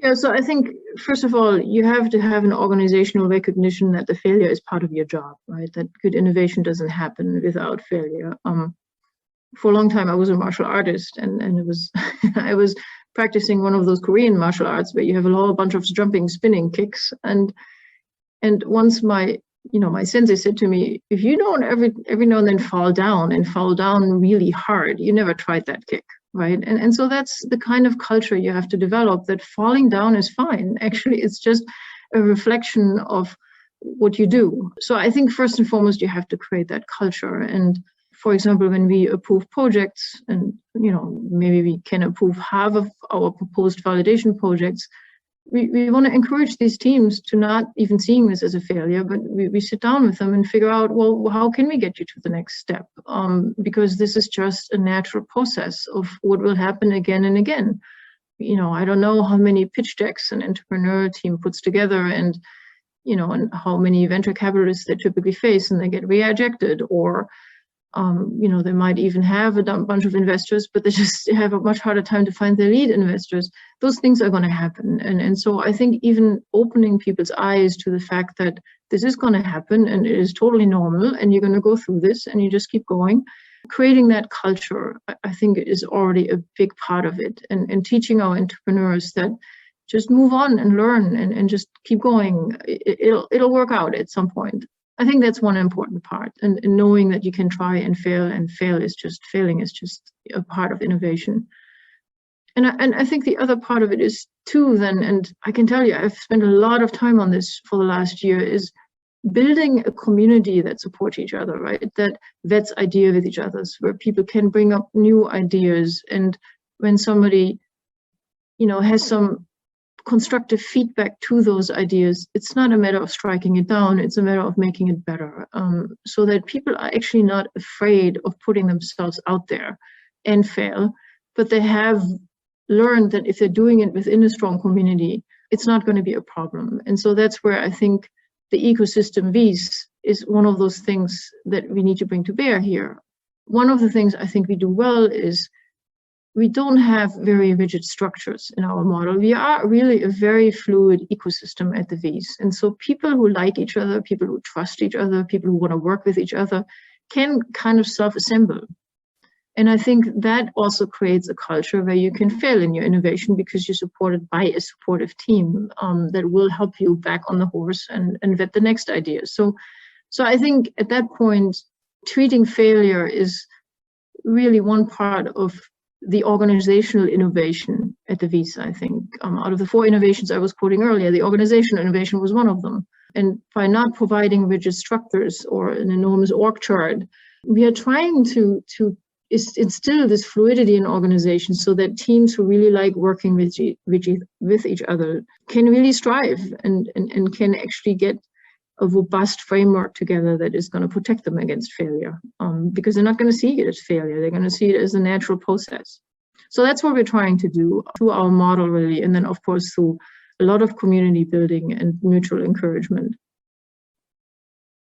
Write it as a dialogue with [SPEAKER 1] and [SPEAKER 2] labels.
[SPEAKER 1] Yeah, so I think, first of all, you have to have an organizational recognition that the failure is part of your job, right? That good innovation doesn't happen without failure. For a long time, I was a martial artist, and it was I was practicing one of those Korean martial arts where you have a whole bunch of jumping, spinning kicks. And once my sensei said to me, if you don't every now and then fall down really hard, you never tried that kick. Right. And so that's the kind of culture you have to develop, that falling down is fine. Actually, it's just a reflection of what you do. So I think first and foremost, you have to create that culture. And for example, when we approve projects, and maybe we can approve half of our proposed validation projects, we want to encourage these teams to not even seeing this as a failure, but we sit down with them and figure out, well, how can we get you to the next step? Because this is just a natural process of what will happen again and again. I don't know how many pitch decks an entrepreneurial team puts together, and how many venture capitalists they typically face, and they get rejected, or they might even have a bunch of investors, but they just have a much harder time to find their lead investors. Those things are going to happen. And so I think even opening people's eyes to the fact that this is going to happen and it is totally normal, and you're going to go through this and you just keep going, creating that culture, I think is already a big part of it. And teaching our entrepreneurs that just move on and learn and just keep going. It'll work out at some point. I think that's one important part, and knowing that you can try and failing is just a part of innovation. And I think the other part of it is too, then, and I can tell you, I've spent a lot of time on this for the last year, is building a community that supports each other, right? That vets ideas with each other, where people can bring up new ideas. And when somebody, has some constructive feedback to those ideas, it's not a matter of striking it down, it's a matter of making it better, so that people are actually not afraid of putting themselves out there and fail, but they have learned that if they're doing it within a strong community, it's not going to be a problem. And so that's where I think the ecosystem Wyss is one of those things that we need to bring to bear here. One of the things I think we do well is we don't have very rigid structures in our model. We are really a very fluid ecosystem at the Wyss. And so people who like each other, people who trust each other, people who want to work with each other can kind of self-assemble. And I think that also creates a culture where you can fail in your innovation because you're supported by a supportive team that will help you back on the horse and vet the next idea. So I think at that point, treating failure is really one part of the organizational innovation at the Wyss. I think out of the 4 innovations I was quoting earlier, the organizational innovation was one of them. And by not providing rigid structures or an enormous org chart, we are trying to instill this fluidity in organizations so that teams who really like working with each other can really strive and can actually get a robust framework together that is going to protect them against failure, because they're not going to see it as failure. They're going to see it as a natural process. So that's what we're trying to do through our model, really. And then, of course, through a lot of community building and mutual encouragement.